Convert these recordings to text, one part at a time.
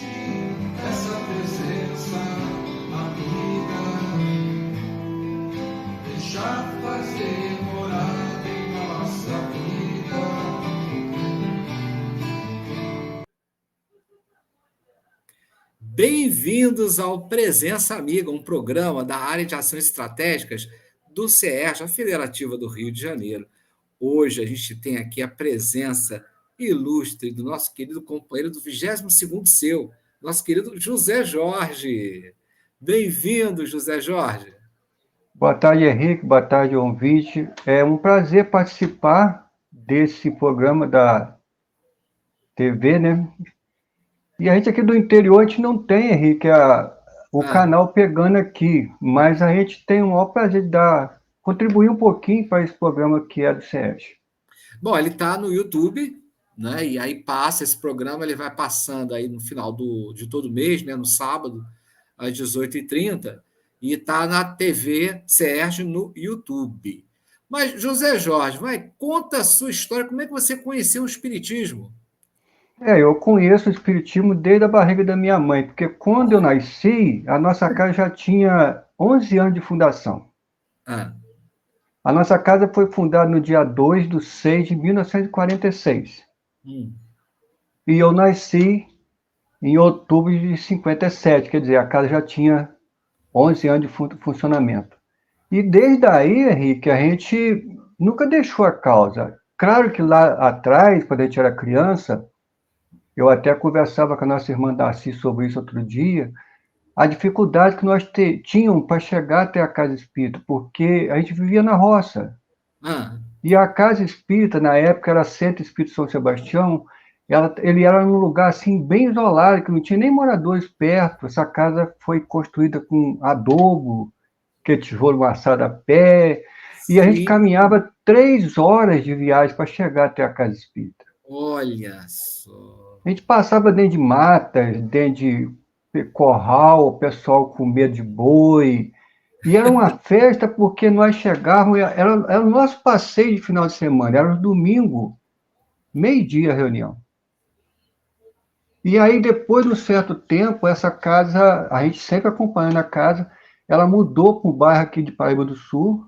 essa presença amiga, deixar fazer morada em nossa vida. Bem-vindos ao Presença Amiga, um programa da área de ações estratégicas do CERJ, a Federativa do Rio de Janeiro. Hoje a gente tem aqui a presença ilustre do nosso querido companheiro do 22º Seu, nosso querido José Jorge. Bem-vindo, José Jorge. Boa tarde, Henrique. Boa tarde, ouvinte. É um prazer participar desse programa da TV, né? E a gente aqui do interior, a gente não tem, Henrique, o canal pegando aqui, mas a gente tem o maior prazer de contribuir um pouquinho para esse programa que é do SES. Bom, ele está no YouTube, né? E aí passa esse programa, ele vai passando aí no final de todo mês, né? No sábado, às 18h30, e está na TV Sérgio no YouTube. Mas, José Jorge, conta a sua história, como é que você conheceu o Espiritismo? Eu conheço o Espiritismo desde a barriga da minha mãe, porque quando eu nasci, a nossa casa já tinha 11 anos de fundação. A nossa casa foi fundada no dia 2/6/1946. E eu nasci em outubro de 57, quer dizer, a casa já tinha 11 anos de funcionamento. E desde aí, Henrique, a gente nunca deixou a causa. Claro que lá atrás, quando a gente era criança, eu até conversava com a nossa irmã Darcy sobre isso outro dia, a dificuldade que nós tínhamos para chegar até a casa espírita, porque a gente vivia na roça. E a casa espírita, na época, era Centro Espírita São Sebastião, ele era num lugar assim bem isolado, que não tinha nem moradores perto. Essa casa foi construída com adobo, que tijolo amassado a pé, e a gente caminhava 3 horas de viagem para chegar até a casa espírita. Olha só! A gente passava dentro de matas, dentro de corral, o pessoal com medo de boi, e era uma festa porque nós chegávamos, era o nosso passeio de final de semana, era no domingo, meio-dia a reunião. E aí, depois de um certo tempo, essa casa, a gente sempre acompanhando a casa, ela mudou para um bairro aqui de Paraíba do Sul,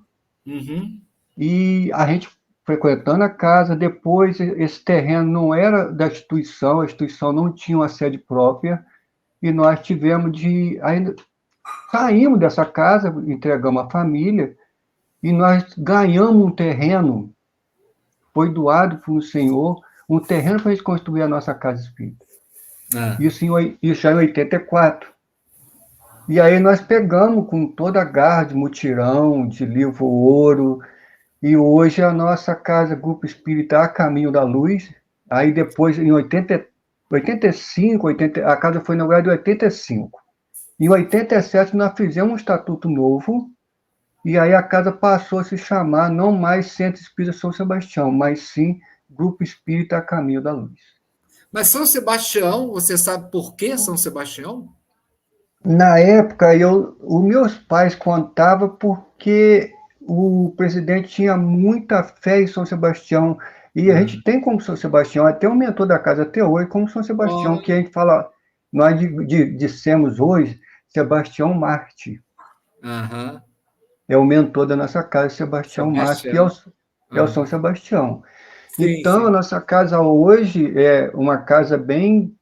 e a gente frequentando a casa. Depois, esse terreno não era da instituição, a instituição não tinha uma sede própria, e nós tivemos ainda saímos dessa casa, entregamos a família, e nós ganhamos um terreno, foi doado para o senhor, um terreno para a gente construir a nossa casa espírita. Isso já em 84. E aí nós pegamos com toda a garra de mutirão, de livro ouro, e hoje a nossa casa, Grupo Espírita A Caminho da Luz. Aí depois, em 85, a casa foi inaugurada em 85. Em 87, nós fizemos um estatuto novo, e aí a casa passou a se chamar não mais Centro Espírita São Sebastião, mas sim Grupo Espírita A Caminho da Luz. Mas São Sebastião, você sabe por que São Sebastião? Na época, os meus pais contavam porque o presidente tinha muita fé em São Sebastião, e a gente tem como São Sebastião, até o mentor da casa até hoje, como São Sebastião, que a gente fala, nós dissemos hoje, Sebastião Marte. É o mentor da nossa casa, Sebastião Marte, que é o São Sebastião. Então, a nossa casa hoje é uma casa bem,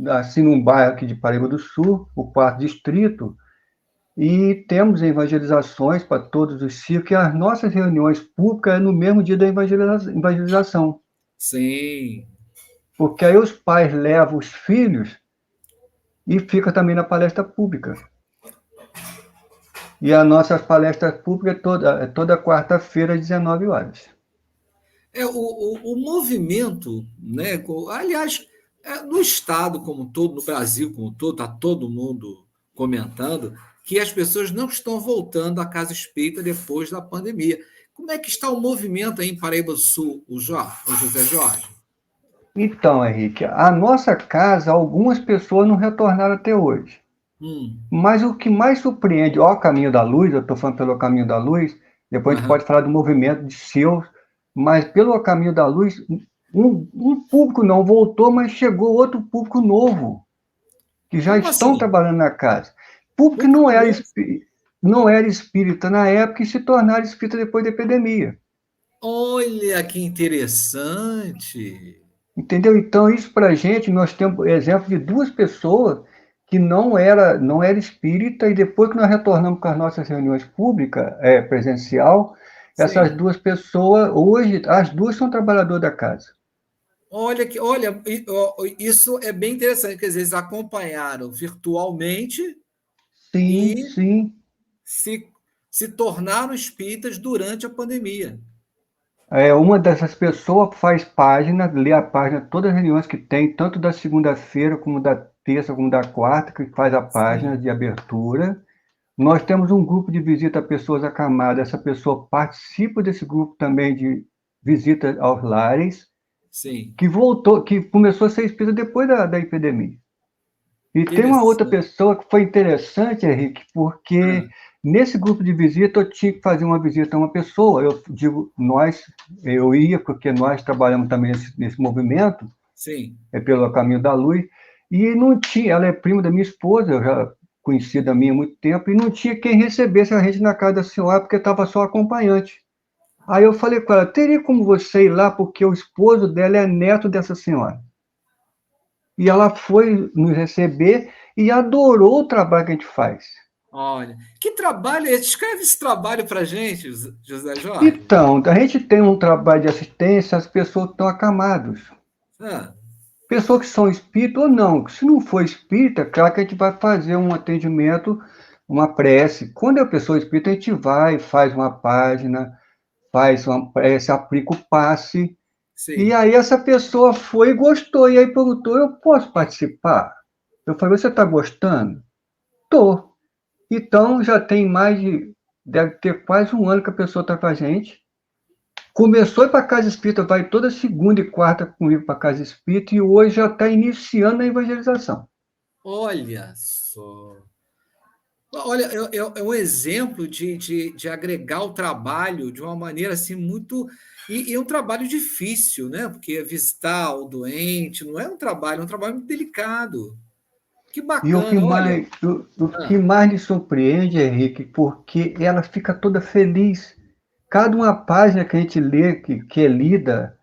assim, num bairro aqui de Paraíba do Sul, o 4º distrito, e temos evangelizações para todos os ciclos, e as nossas reuniões públicas é no mesmo dia da evangelização. Sim. Porque aí os pais levam os filhos e fica também na palestra pública. E a nossa palestra pública é toda quarta-feira, às 19 horas. O movimento, né? Aliás, no Estado como um todo, no Brasil como um todo, está todo mundo comentando que as pessoas não estão voltando à casa espírita depois da pandemia. Como é que está o movimento aí em Paraíba do Sul, o José Jorge? Então, Henrique, a nossa casa, algumas pessoas não retornaram até hoje. Mas o que mais surpreende, o Caminho da Luz, eu estou falando pelo Caminho da Luz, depois a gente pode falar do movimento de seus, mas pelo Caminho da Luz, um público não voltou, mas chegou outro público novo. que já Como estão assim? trabalhando na casa. Porque Puta coisa. não era espírita na época e se tornaram espírita depois da epidemia. Olha que interessante. Entendeu? Então, isso para a gente, nós temos exemplo de duas pessoas que não era espírita, e depois que nós retornamos com as nossas reuniões públicas, presencial, essas Sim. duas pessoas, hoje, as duas são trabalhadoras da casa. Olha, isso é bem interessante, quer dizer, eles acompanharam virtualmente Sim, e sim. se, se tornaram espíritas durante a pandemia. Uma dessas pessoas faz página, lê a página, todas as reuniões que tem, tanto da segunda-feira, como da terça, como da quarta, que faz a página Sim, de abertura. Nós temos um grupo de visita a pessoas acamadas. Essa pessoa participa desse grupo também de visita aos lares, sim. que voltou, que começou a ser espírita depois da epidemia. E tem uma outra Interessante. pessoa que foi interessante, Henrique, porque Ah, nesse grupo de visita eu tinha que fazer uma visita a uma pessoa. Eu digo nós, eu ia, porque nós trabalhamos também nesse movimento, sim. pelo Caminho da Luz, e não tinha, ela é prima da minha esposa, eu já conhecida minha há muito tempo, e não tinha quem recebesse a gente na casa da senhora, porque estava só acompanhante. Aí eu falei com ela, teria como você ir lá, porque o esposo dela é neto dessa senhora. E ela foi nos receber e adorou o trabalho que a gente faz. Olha, que trabalho é esse? Descreve esse trabalho para gente, José Jorge. Então, a gente tem um trabalho de assistência às pessoas que estão acamadas. Ah, Pessoas que são espíritas ou não. Se não for espírita, claro que a gente vai fazer um atendimento, uma prece. Quando é pessoa espírita, a gente vai, faz uma página, faz uma prece, aplica o passe. E sim. aí essa pessoa foi e gostou. E aí perguntou, eu posso participar? Eu falei, você está gostando? Tô. Então, já tem deve ter quase um ano que a pessoa está com a gente. Começou a ir para a Casa Espírita, vai toda segunda e quarta comigo para a Casa Espírita, e hoje já está iniciando a evangelização. Olha só. Olha, é um exemplo de agregar o trabalho de uma maneira assim muito. E um trabalho difícil, né? Porque visitar o doente não é um trabalho muito delicado. Que E bacana, olha. o que Ah, mais me surpreende, Henrique, porque ela fica toda feliz. Cada uma página que a gente lê, que é lida,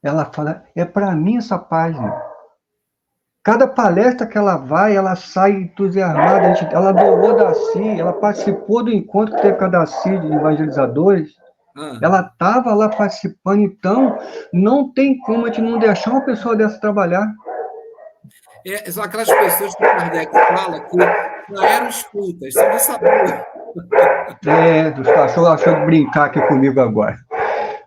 ela fala, é para mim essa página. Cada palestra que ela vai, ela sai entusiasmada. Ela adorou a Darcy, ela participou do encontro que teve com a Darcy de evangelizadores. ah. Ela estava lá participando, então não tem como a gente não deixar uma pessoa dessa trabalhar. São aquelas pessoas que Kardec fala que já eram espíritas, só não sabiam. Os cachorros achou de brincar aqui comigo agora.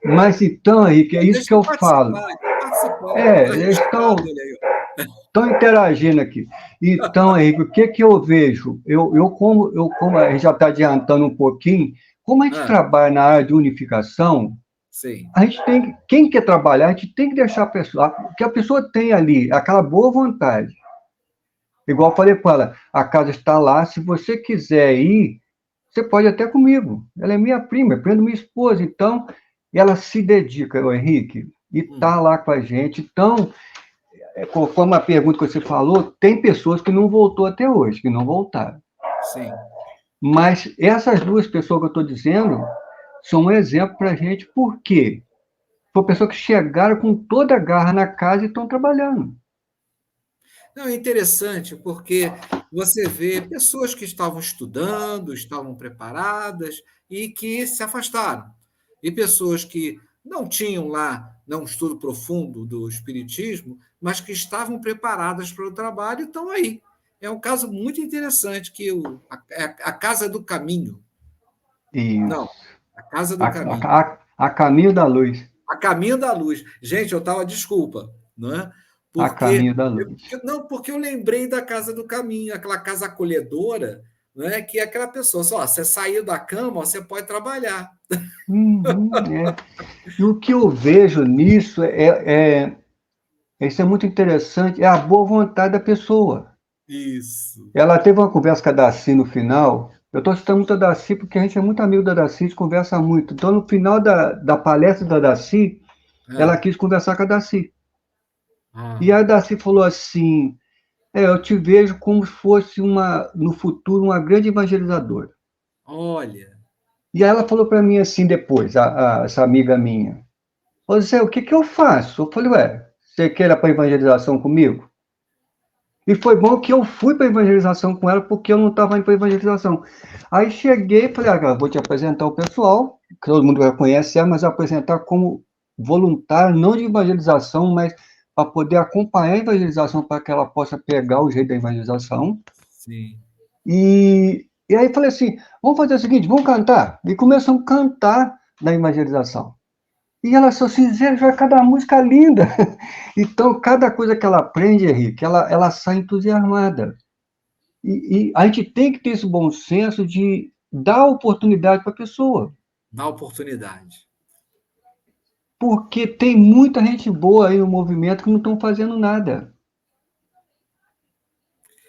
Mas então, Henrique, é isso que Deixa eu eu falo. participar, estou participando, está Eles registrado ele aí. estão interagindo aqui. Então, Henrique, o que eu vejo? Como a gente já está adiantando um pouquinho, como a gente Ah, trabalha na área de unificação, sim, a gente tem quem quer trabalhar, a gente tem que deixar a pessoa, que a pessoa tem ali, aquela boa vontade. Igual eu falei para ela, a casa está lá, se você quiser ir, você pode até comigo. Ela é minha prima, é prima da minha esposa, então ela se dedica, o Henrique, e está lá com a gente. Então, conforme a pergunta que você falou, tem pessoas que não voltou até hoje, que não voltaram. sim. Mas essas duas pessoas que eu estou dizendo são um exemplo para a gente, por quê? Foi pessoas que chegaram com toda a garra na casa e estão trabalhando. Não, é interessante porque você vê pessoas que estavam estudando, estavam preparadas e que se afastaram. E pessoas que não tinham lá um estudo profundo do espiritismo, mas que estavam preparadas para o trabalho e estão aí. É um caso muito interessante que a Casa do Caminho. Não, Isso. a Casa A, do Caminho. a caminho da luz. A Caminho da Luz. Gente, eu estava, desculpa, não é? A Porque caminho da luz. não, porque eu lembrei da Casa do Caminho, aquela casa acolhedora, não é? Que é aquela pessoa, só, você saiu da cama, você pode trabalhar. Uhum, é. E o que eu vejo nisso isso é muito interessante, é a boa vontade da pessoa. Isso. Ela teve uma conversa com a Daci no final. Eu estou citando muito a Daci porque a gente é muito amigo da Daci, a gente conversa muito. Então, no final da palestra da Daci, ela Ah, quis conversar com a Daci. E ah, a Daci falou assim: eu te vejo como se fosse no futuro, uma grande evangelizadora. Olha, E aí ela falou para mim assim depois, essa amiga minha, ô Zé, o que que eu faço? Eu falei, ué, você quer ir para evangelização comigo? E foi bom que eu fui para evangelização com ela, porque eu não estava indo para evangelização. Aí cheguei e falei, vou te apresentar o pessoal, que todo mundo já conhece ela, mas apresentar como voluntário, não de evangelização, mas para poder acompanhar a evangelização, para que ela possa pegar o jeito da evangelização. sim. E aí falei assim, vamos fazer o seguinte, vamos cantar. E começamos a cantar na evangelização. E ela só assim, Zé, cada música linda. Então, cada coisa que ela aprende, Henrique, ela sai entusiasmada. E a gente tem que ter esse bom senso de dar oportunidade para a pessoa. Dá oportunidade. Porque tem muita gente boa aí no movimento que não estão fazendo nada.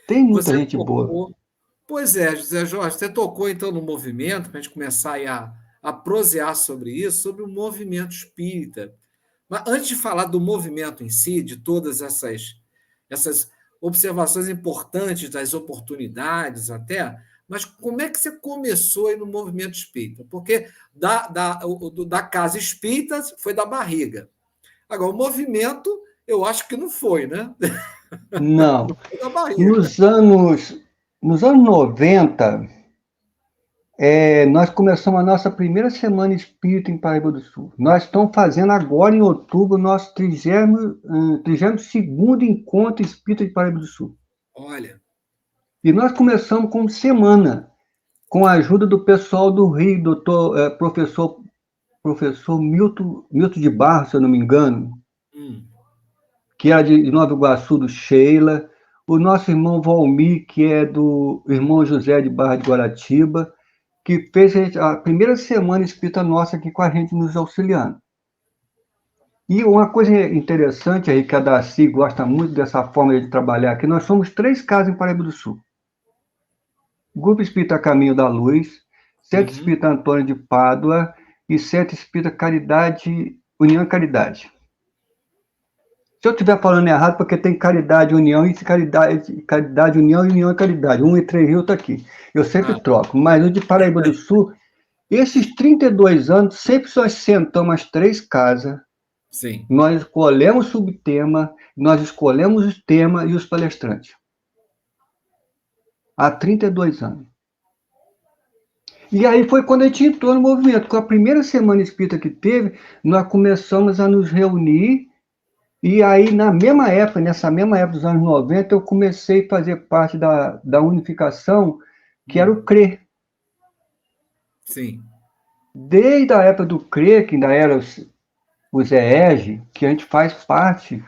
Tem muita Você gente boa. tocou. Pois é, José Jorge, você tocou então no movimento, para a gente começar aí a prosear sobre isso, sobre o movimento espírita. Mas antes de falar do movimento em si, de todas essas observações importantes, das oportunidades até, mas como é que você começou aí no movimento espírita? Porque da casa espírita foi da barriga. Agora, o movimento, eu acho que não foi, né? Não. Foi da barriga. Nos anos, nos anos 90, nós começamos a nossa primeira semana espírita em Paraíba do Sul. Nós estamos fazendo agora, em outubro, o nosso 32º encontro espírita de Paraíba do Sul. Olha, E nós começamos com semana, com a ajuda do pessoal do Rio, professor Milton de Barros, se eu não me engano, hum, que é de Nova Iguaçu, do Sheila, o nosso irmão Valmir, que é do irmão José de Barra de Guaratiba, que fez a primeira semana espírita nossa aqui com a gente, nos auxiliando. E uma coisa interessante aí, que a Darcy gosta muito dessa forma de trabalhar aqui, nós somos 3 casas em Paraíba do Sul. Grupo Espírita Caminho da Luz, Centro uhum. Espírita Antônio de Pádua e Centro Espírita Caridade, União e Caridade. Se eu estiver falando errado, porque tem Caridade, União e Caridade, União e União e Caridade. Um e 3 Rio está aqui. Eu sempre Ah, troco. Mas o de Paraíba do Sul, esses 32 anos, sempre nós sentamos as 3 casas, sim. nós escolhemos o subtema, nós escolhemos o tema e os palestrantes. Há 32 anos. E aí foi quando a gente entrou no movimento. Com a primeira semana espírita que teve, nós começamos a nos reunir. E aí, nessa mesma época dos anos 90, eu comecei a fazer parte da unificação, que era o CRE. Sim. Desde a época do CRE, que ainda era o ZEG, que a gente faz parte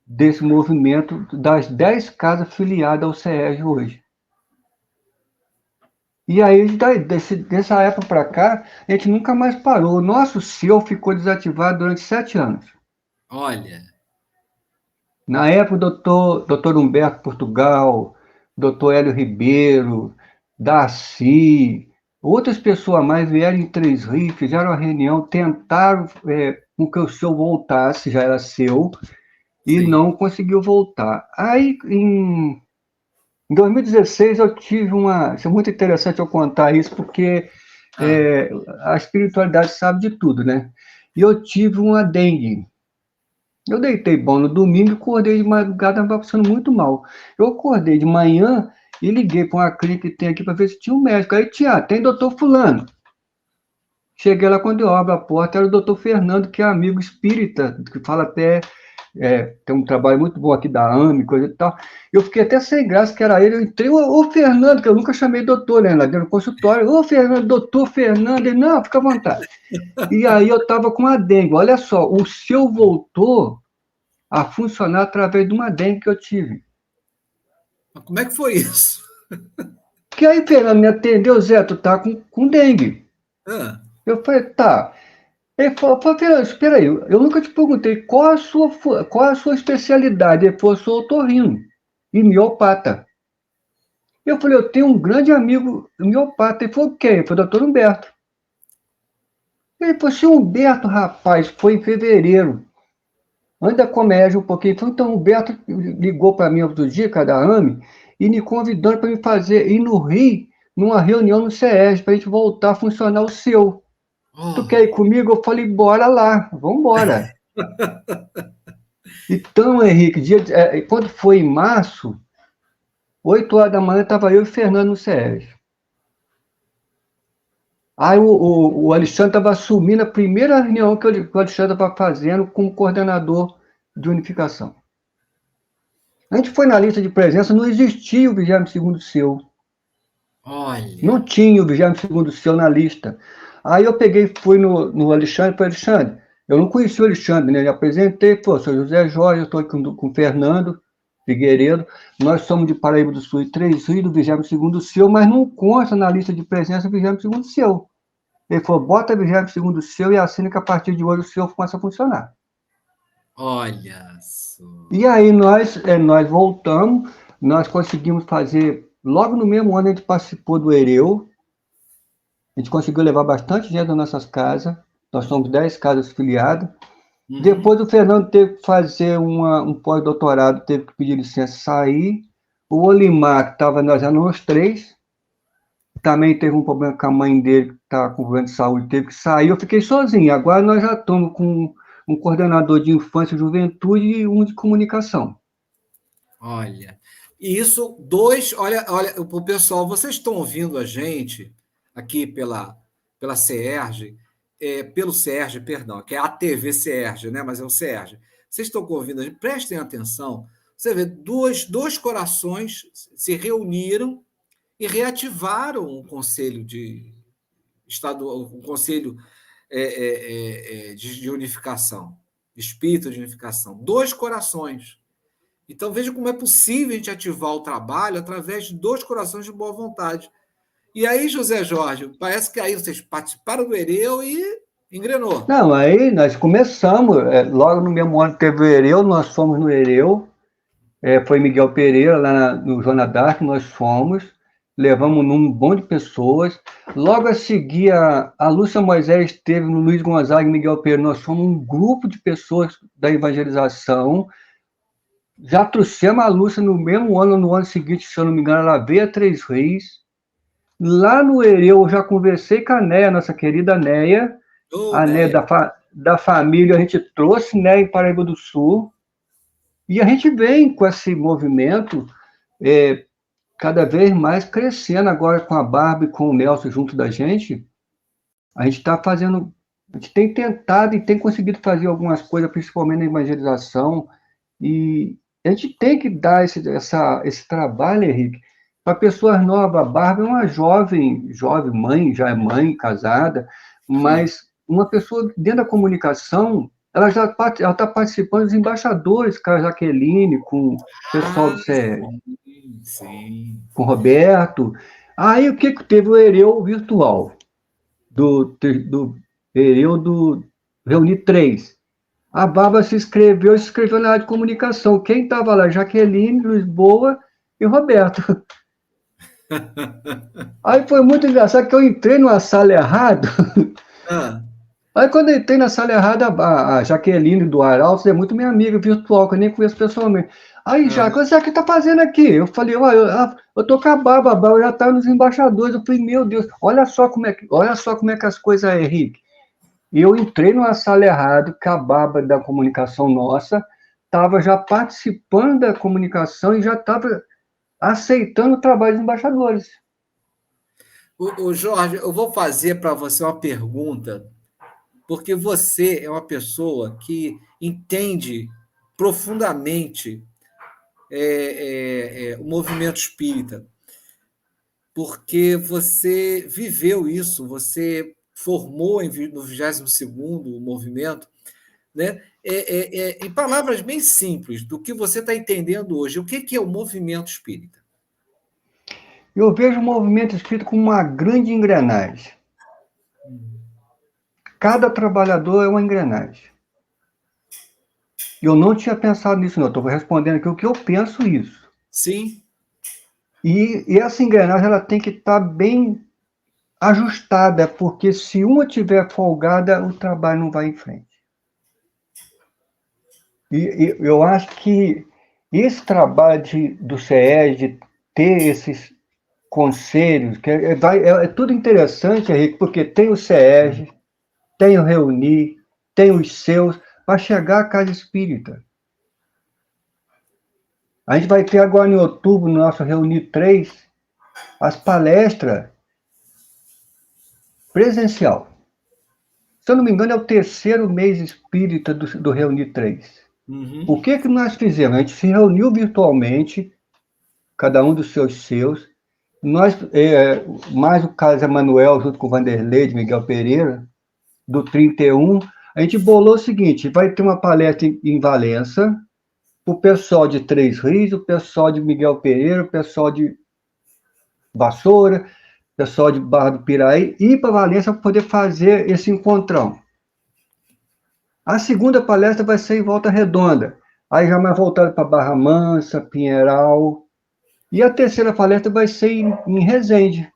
desse movimento das 10 casas filiadas ao CEG hoje. E aí, dessa época para cá, a gente nunca mais parou. O nosso CEU ficou desativado durante 7 anos. Olha, Na época, o doutor Humberto Portugal, doutor Hélio Ribeiro, Darcy, outras pessoas mais vieram em Três Rios, fizeram uma reunião, tentaram com que o senhor voltasse, já era seu, e sim. não conseguiu voltar. Aí, em 2016, eu tive isso é muito interessante eu contar isso, porque Ah, a espiritualidade sabe de tudo, né? E eu tive uma dengue. Eu deitei bom no domingo e acordei de madrugada, estava passando muito mal. Eu acordei de manhã e liguei para uma clínica que tem aqui para ver se tinha um médico. Aí tinha, tem doutor fulano. Cheguei lá, quando eu abro a porta, era o doutor Fernando, que é amigo espírita, que fala até, tem um trabalho muito bom aqui da AME, coisa e tal. Eu fiquei até sem graça, que era ele. Eu entrei, ô Fernando, que eu nunca chamei doutor, né, lá dentro do consultório. Ô Fernando, doutor Fernando. Ele, não, fica à vontade. E aí eu estava com a dengue. Olha só, o seu voltou a funcionar através de uma dengue que eu tive. mas como é que foi isso? Que aí, Fernando, me atendeu, Zé, tu tá com dengue. Ah, Eu falei, tá. Ele falou, Fernando, espera aí, eu nunca te perguntei qual a sua especialidade. Ele falou, sou otorrino e miopata. Eu falei, eu tenho um grande amigo miopata. Ele falou, quem? Foi o doutor Humberto. Ele falou, seu Humberto, rapaz, foi em fevereiro. anda comédia um pouquinho. Então, o Beto ligou para mim outro dia, cada AME, e me convidando para me fazer, ir no Rio, numa reunião no CES, para a gente voltar a funcionar o seu. Tu Oh, quer ir comigo? Eu falei, bora lá, vamos embora. Então, Henrique, quando foi em março, 8 horas da manhã, estava eu e o Fernando no CES. Aí o Alexandre estava assumindo a primeira reunião que o Alexandre estava fazendo como coordenador de unificação. A gente foi na lista de presença, não existia o 22º seu. Não olha. tinha o 22º seu na lista. Aí eu peguei, fui no Alexandre, falei, Alexandre, eu não conhecia o Alexandre, né? Ele apresentei, pô, sou José Jorge, eu estou aqui com o Fernando Figueiredo, nós somos de Paraíba do Sul e Três Rios, do 22º seu, mas não consta na lista de presença o 22º seu. Ele falou, bota 22º seu e assina que a partir de hoje o seu começa a funcionar. Olha só. E aí nós voltamos, nós conseguimos fazer, logo no mesmo ano a gente participou do Ereu, a gente conseguiu levar bastante gente das nossas casas, nós somos 10 casas filiadas. Uhum. Depois o Fernando teve que fazer um pós-doutorado, teve que pedir licença e sair. O Olimar, que estava, nós éramos 3, também teve um problema com a mãe dele, que estava com problema de saúde, teve que sair. Eu fiquei sozinho. Agora nós já estamos com um coordenador de infância e juventude e um de comunicação. Olha. E isso, dois. Olha, o pessoal, vocês estão ouvindo a gente aqui pela CERJ, pelo CERJ, perdão, que é a TV CERJ, né? Mas é o CERJ. Vocês estão ouvindo a gente, prestem atenção. Você vê, dois corações se reuniram e reativaram o Conselho de Estadual, o Conselho de unificação, espírito de unificação. Dois corações. Então, veja como é possível a gente ativar o trabalho através de dois corações de boa vontade. E aí, José Jorge, parece que aí vocês participaram do Ereu e engrenou. Não, aí nós começamos, logo no mesmo ano teve o Ereu, nós fomos no Ereu, foi Miguel Pereira, lá no Joana d'Arc, nós fomos, levamos num bom de pessoas. Logo a seguir, a Lúcia Moisés esteve no Luiz Gonzaga e Miguel Pereira, nós fomos um grupo de pessoas da evangelização. Já trouxemos a Lúcia no mesmo ano, no ano seguinte, se eu não me engano, ela veio a Três Reis. Lá no Ereu, eu já conversei com a Néia, nossa querida Néia, Ô, a Néia né? da família, a gente trouxe Néia em Paraíba do Sul. E a gente vem com esse movimento cada vez mais crescendo agora com a Barbie e com o Nelson junto da gente. A gente está fazendo, a gente tem tentado e tem conseguido fazer algumas coisas, principalmente na evangelização, e a gente tem que dar esse trabalho, Henrique, para pessoas novas. A Barbie é uma jovem mãe, já é mãe, casada, mas uma pessoa dentro da comunicação, ela já está participando dos embaixadores, com a Jaqueline, com o pessoal do CE, Sim. com o Roberto. Aí o que teve o Ereu virtual, do Ereu do Reunir 3. A Bárbara se inscreveu na área de comunicação. Quem estava lá? Jaqueline, Lisboa e Roberto. Aí foi muito engraçado que eu entrei numa sala errada. Ah, Aí quando eu entrei na sala errada, a Jaqueline do Arautos é muito minha amiga virtual, que eu nem conheço pessoalmente. Aí, Jaque, o que você está fazendo aqui? Eu falei, eu tô com a Bárbara já está nos embaixadores. Eu falei, meu Deus, olha só como é que as coisas é, Henrique. E eu entrei numa sala errada, que a Bárbara da comunicação nossa estava já participando da comunicação e já estava aceitando o trabalho dos embaixadores. o Jorge, eu vou fazer para você uma pergunta, porque você é uma pessoa que entende profundamente o movimento espírita, porque você viveu isso, você formou no 22º movimento, né? Em palavras bem simples, do que você está entendendo hoje, o que é o movimento espírita? Eu vejo o movimento espírita como uma grande engrenagem. Cada trabalhador é uma engrenagem. Eu não tinha pensado nisso, não. Estou respondendo aqui o que eu penso isso. Sim. E essa engrenagem ela tem que estar bem ajustada, porque se uma estiver folgada, o trabalho não vai em frente. E eu acho que esse trabalho do CES, de ter esses conselhos, que é tudo interessante, Henrique, porque tem o CES, tem o Reunir, tem os seus, para chegar à casa espírita. A gente vai ter agora em outubro, no nosso Reunir 3, as palestras presencial. Se eu não me engano, é o terceiro mês espírita do Reunir 3. Uhum. O que nós fizemos? A gente se reuniu virtualmente, cada um dos seus. Nós, mais o Carlos Emanuel, junto com o Vanderlei, de Miguel Pereira, do 31, a gente bolou o seguinte: vai ter uma palestra em Valença, o pessoal de Três Rios, o pessoal de Miguel Pereira, o pessoal de Vassoura, o pessoal de Barra do Piraí, ir para Valença para poder fazer esse encontrão. A segunda palestra vai ser em Volta Redonda, aí já mais voltado para Barra Mansa, Pinheiral. E a terceira palestra vai ser em Resende.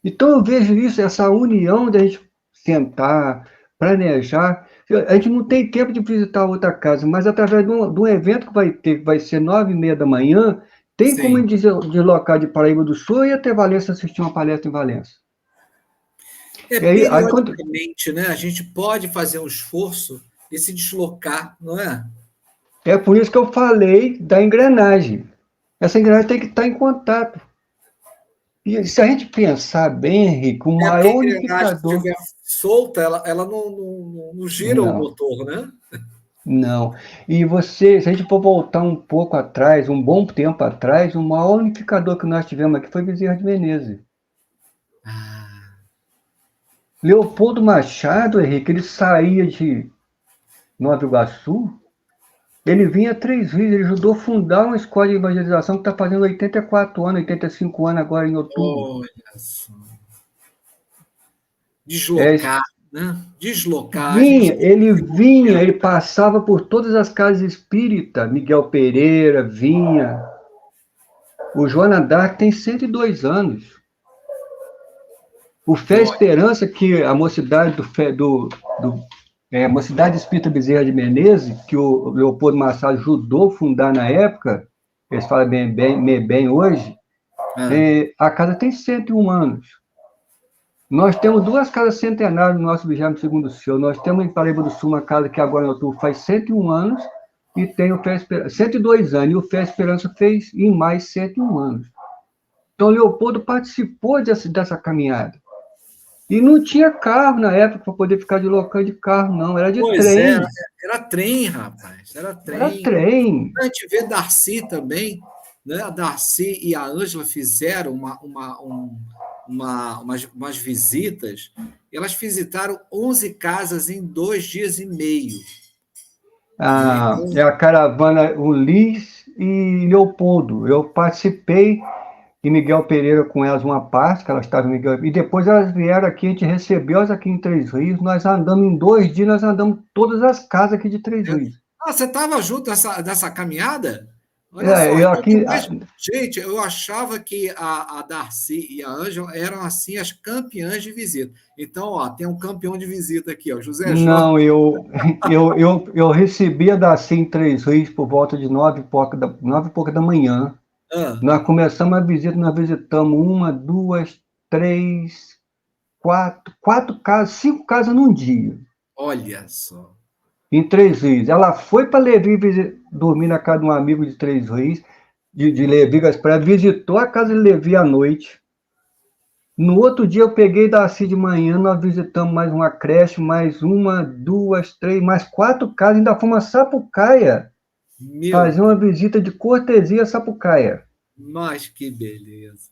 Então eu vejo isso, essa união da gente sentar, planejar. A gente não tem tempo de visitar outra casa, mas através de um evento que vai ter, que vai ser 9h30 da manhã, tem como a Sim. gente deslocar de Paraíba do Sul e ir até Valença assistir uma palestra em Valença. É, E aí quando... periodicamente, né? A gente pode fazer um esforço e se deslocar, não é? É por isso que eu falei da engrenagem. Essa engrenagem tem que estar em contato. E se a gente pensar bem, Henrique, o É porque a maior engrenagem, se unificador... estiver solta, ela não gira o Não. motor, né? Não. E você, se a gente for voltar um pouco atrás, um bom tempo atrás, o maior unificador que nós tivemos aqui foi Bezerra de Menezes. Ah, Leopoldo Machado, Henrique, ele saía de Nova Iguaçu, ele vinha a Três Rios, ele ajudou a fundar uma escola de evangelização que está fazendo 84 anos, 85 anos agora em outubro. olha só. Deslocar, né? Deslocar. A gente tem Ele que vinha, ele passava por todas as casas espíritas, Miguel Pereira vinha. O Joana d'Arc tem 102 anos. O Fé e Esperança, que a mocidade a Mocidade Espírita Bezerra de Menezes, que o Leopoldo Machado ajudou a fundar na época, eles falam bem hoje, a casa tem 101 anos. Nós temos duas casas centenárias no nosso 22º Céu. Nós temos em Paraíba do Sul uma casa que agora em outubro faz 101 anos, e tem o Fé Esperança, 102 anos, e o Fé e Esperança fez em mais 101 anos. Então, Leopoldo participou dessa caminhada. E não tinha carro na época para poder ficar deslocando de carro, não. Era de trem. Era trem, rapaz. Era trem. Era trem. A gente vê Darcy também, né? A Darcy e a Ângela fizeram umas visitas. Elas visitaram 11 casas em 2 dias e meio. É a caravana Ulis e Leopoldo. Eu participei e Miguel Pereira com elas uma parte, que elas estavam em Miguel, e depois elas vieram aqui, a gente recebeu elas aqui em Três Rios, nós andamos em 2 dias, nós andamos todas as casas aqui de Três Rios. Ah, você estava junto dessa caminhada? Olha só, eu aqui... Gente, eu achava que a Darcy e a Ângela eram assim as campeãs de visita. Então, ó, tem um campeão de visita aqui, ó, José Jorge. Não, eu recebi a Darcy em Três Rios por volta de 9h pouca da manhã. Nós começamos a visita, nós visitamos 1, 2, 3, 4 casas, 5 casas num dia. Olha só. Em Três Rios. Ela foi para Levi dormir na casa de um amigo de Três Rios, de Levi Gaspar, visitou a casa de Levi à noite. No outro dia eu peguei Darcy de manhã, nós visitamos mais uma creche, mais 1, 2, 3, mais 4 casas, ainda fomos a Sapucaia. Fazer uma visita de cortesia a Sapucaia. Mas que beleza.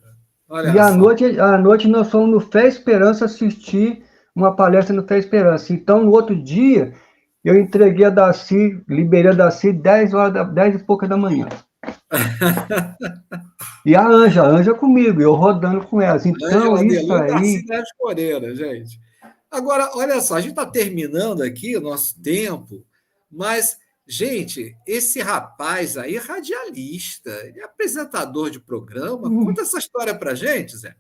Olha e à noite nós fomos no Fé Esperança assistir uma palestra no Fé Esperança. Então, no outro dia, eu entreguei a Darcy, liberei a Darcy 10 e pouca da manhã. E a Ângela comigo, eu rodando com elas. Então, isso aí... Darcy Neves Moreira, gente. Agora, olha só, a gente está terminando aqui o nosso tempo, mas... Gente, esse rapaz aí é radialista, ele é apresentador de programa. Conta essa história para gente, Zé.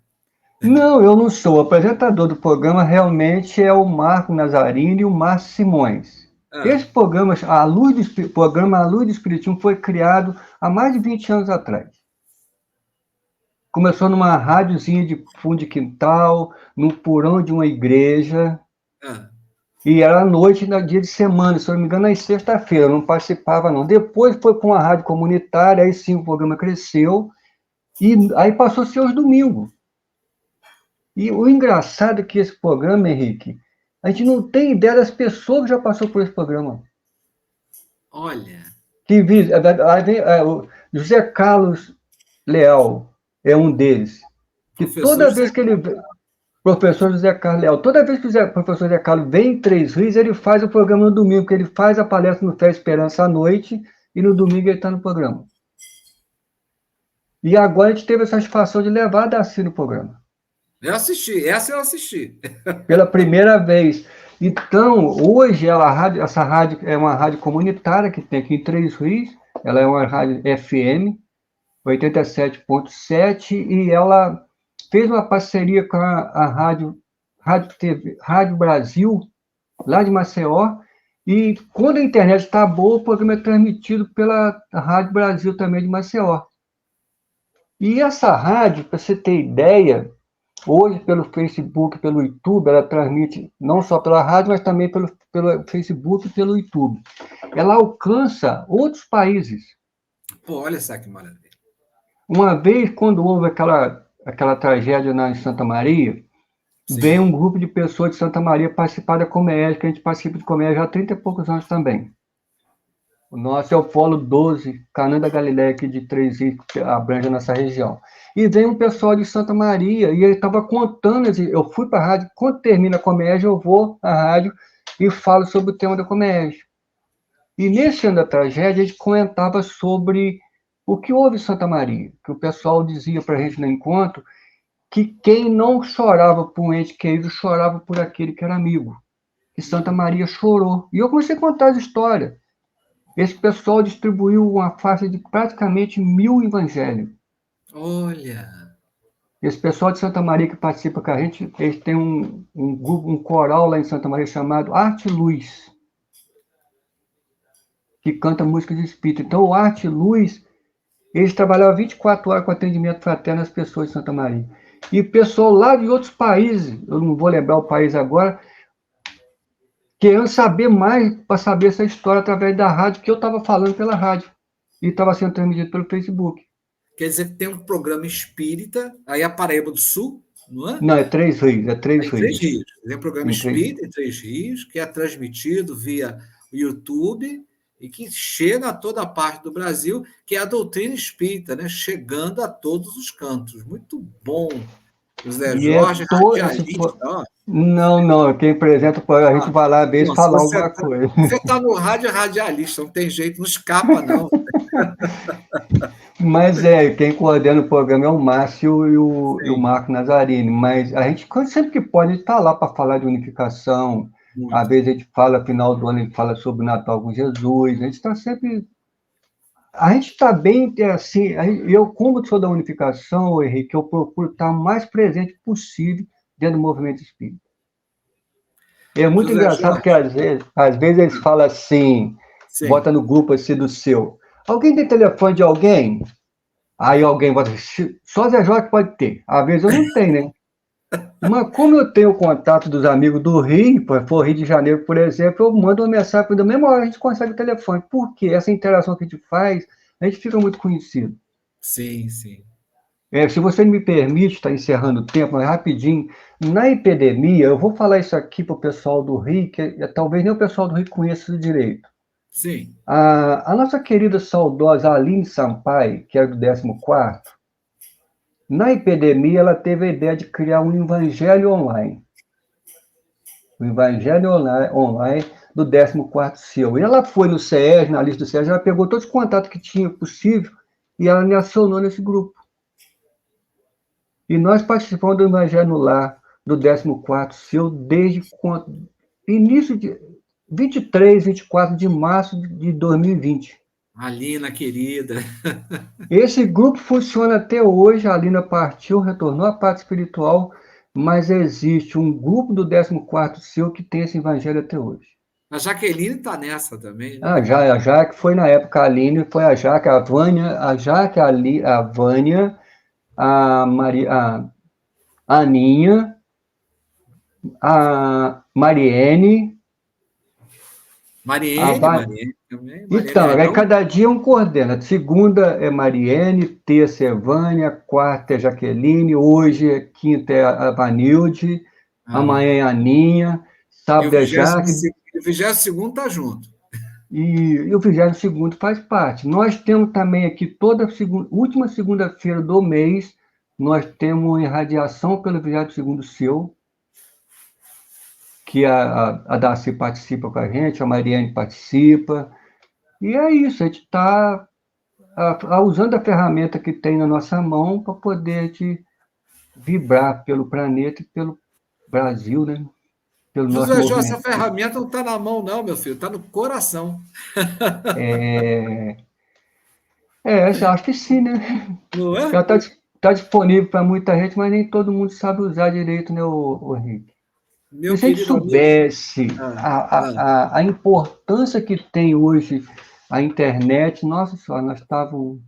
Não, eu não sou. O apresentador do programa realmente é o Marco Nazarino e o Márcio Simões. Ah, Esse programa, programa A Luz do Espiritismo, foi criado há mais de 20 anos atrás. Começou numa rádiozinha de fundo de quintal, no porão de uma igreja, ah. e era à noite, no dia de semana, se eu não me engano, na sexta-feira, eu não participava, não. Depois foi para uma rádio comunitária, aí sim o programa cresceu, e aí passou a ser aos domingos. E o engraçado é que esse programa, Henrique, a gente não tem ideia das pessoas que já passou por esse programa. Olha, O José Carlos Leal é um deles. Que professor toda José vez que ele. Professor José Carlos Leal, toda vez que o professor José Carlos vem em Três Rios, ele faz o programa no domingo, porque ele faz a palestra no Fé Esperança à noite e no domingo ele está no programa. E agora a gente teve a satisfação de levar a Darcy no programa. Eu assisti, essa eu assisti. Pela primeira vez. Então, hoje essa rádio é uma rádio comunitária que tem aqui em Três Rios, ela é uma rádio FM, 87,7, e ela fez uma parceria com a Rádio Brasil, lá de Maceió, e quando a internet está boa, o programa é transmitido pela Rádio Brasil também de Maceió. E essa rádio, para você ter ideia, hoje pelo Facebook, pelo YouTube, ela transmite não só pela rádio, mas também pelo Facebook e pelo YouTube. Ela alcança outros países. Pô, olha só que maravilha. Uma vez, quando houve aquela tragédia em Santa Maria, Sim. veio um grupo de pessoas de Santa Maria participar da Comédia, que a gente participa de Comédia há 30 e poucos anos também. O nosso é o Polo 12, Canaã da Galileia, aqui de Três Rios, que abrange a nossa região. E veio um pessoal de Santa Maria, e ele estava contando, eu fui para a rádio, quando termina a Comédia, eu vou à rádio e falo sobre o tema da Comédia. E nesse ano da tragédia, a gente comentava sobre o que houve em Santa Maria, que o pessoal dizia para a gente no encontro, que quem não chorava por um ente querido, chorava por aquele que era amigo. Que Santa Maria chorou. E eu comecei a contar as histórias. Esse pessoal distribuiu uma faixa de praticamente 1.000 evangelhos. Olha. Esse pessoal de Santa Maria que participa com a gente, eles têm um grupo, um coral lá em Santa Maria chamado Arte Luz, que canta música de espírito. Então, o Arte Luz, eles trabalhavam 24 horas com atendimento fraterno às pessoas de Santa Maria. E pessoal lá de outros países, eu não vou lembrar o país agora, querendo saber mais, para saber essa história através da rádio, que eu estava falando pela rádio. E estava sendo transmitido pelo Facebook. Quer dizer que tem um programa espírita, aí a Paraíba do Sul, não é? Não, é Três Rios, é Três Em Três Rios. Rios. Tem um programa Em Três... espírita em Três Rios, que é transmitido via YouTube e que chega a toda a parte do Brasil, que é a doutrina espírita, né? Chegando a todos os cantos. Muito bom. José E é Jorge, todo radialista, ó. Não, quem apresenta, a gente vai lá ver e Se falar você alguma coisa. você está no rádio, é radialista, não tem jeito, não escapa, não. Mas quem coordena o programa é o Márcio e o Marco Nazzarini. Mas a gente, sempre que pode, a gente está lá para falar de unificação. Muito. Às vezes a gente fala, final do ano, a gente fala sobre o Natal com Jesus. A gente está sempre. A gente está bem, assim. Eu, como sou da unificação, Henrique, eu procuro estar o mais presente possível dentro do movimento espírita. É muito José engraçado Jorge. porque às vezes eles falam assim, Sim. bota no grupo assim do seu. Alguém tem telefone de alguém? Aí alguém bota, só Zé Jorge pode ter. Às vezes eu não tenho, né? Mas como eu tenho o contato dos amigos do Rio, se for Rio de Janeiro, por exemplo, eu mando uma mensagem, da mesma hora a gente consegue o telefone. Por quê? Essa interação que a gente faz, a gente fica muito conhecido. Sim, sim. Se você me permite, está encerrando o tempo, mas rapidinho, na epidemia, eu vou falar isso aqui para o pessoal do Rio, que talvez nem o pessoal do Rio conheça isso direito. Sim. A nossa querida saudosa Aline Sampaio, que é do 14º, na epidemia ela teve a ideia de criar um evangelho online. O evangelho online do 14º seu. E ela foi no CES, na lista do CES, ela pegou todos os contatos que tinha possível e ela me acionou nesse grupo. E nós participamos do Evangelho no Lar, do 14º seu, desde início de 23, 24 de março de 2020. Alina, querida. Esse grupo funciona até hoje, a Alina partiu, retornou à parte espiritual, mas existe um grupo do 14º seu que tem esse Evangelho até hoje. A Jaqueline está nessa também, né? A Jaque foi na época, a Aline foi a Jaque, a Vânia, a Aninha, a Mariene, a Mariene, Va- Mariene também. Mariene Então, aí Leão. cada dia um coordena. Segunda é Mariene, terça é Vânia, quarta é Jaqueline, hoje, quinta é a Vanilde, Ah, amanhã é a Aninha, e o sábado é 20, Jaque, o 22º está junto. e o 22º faz parte. Nós temos também aqui última segunda-feira do mês, nós temos uma irradiação pelo 22º seu, que a Darcy participa com a gente, a Mariane participa, e é isso, a gente está usando a ferramenta que tem na nossa mão para poder vibrar pelo planeta e pelo Brasil, né? Pelo nosso José Jorge, movimento essa espírita. ferramenta não está na mão, não, meu filho, está no coração. Eu acho que sim, né? Não Ela é? está disponível para muita gente, mas nem todo mundo sabe usar direito, né, o Rick? E Meu se a gente querido amigo. soubesse Ah, ah. a importância que tem hoje a internet, nossa senhora, nós estávamos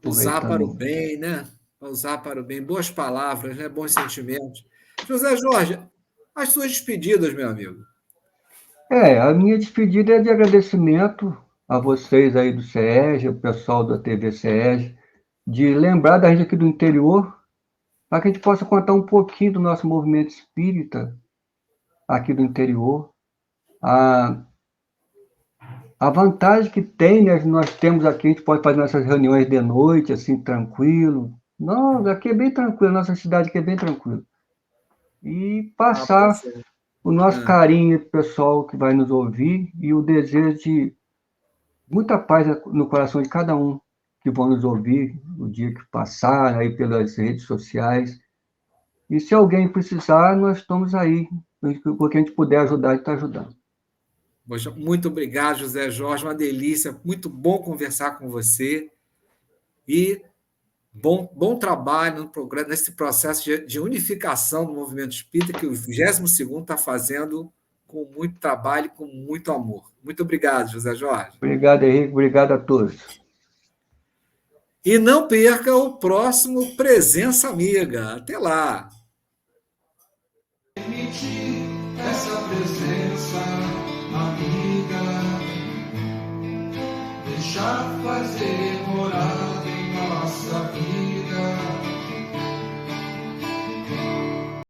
Usar para o aproveitando. bem, né? Usar para o bem. Boas palavras, né? Bons sentimentos. José Jorge, as suas despedidas, meu amigo. A minha despedida é de agradecimento a vocês aí do SEEG, o pessoal da TV SEEG, de lembrar da gente aqui do interior, para que a gente possa contar um pouquinho do nosso movimento espírita aqui do interior. A, a vantagem que tem, né, nós temos aqui, a gente pode fazer nossas reuniões de noite, assim, tranquilo. Não, aqui é bem tranquilo, nossa cidade aqui é bem tranquilo. E Ah, passar pois é. o nosso Ah, carinho para o pessoal que vai nos ouvir e o desejo de muita paz no coração de cada um que vão nos ouvir no dia que passar, aí pelas redes sociais. E se alguém precisar, nós estamos aí. O que a gente puder ajudar, a gente está ajudando. poxa, muito obrigado, José Jorge. Uma delícia. Muito bom conversar com você. E bom trabalho no programa, nesse processo de unificação do movimento espírita que o 22º está fazendo com muito trabalho e com muito amor. Muito obrigado, José Jorge. Obrigado, Henrique. Obrigado a todos. E não perca o próximo Presença Amiga. Até lá. Permitir essa presença amiga, deixar fazer morada em nossa vida.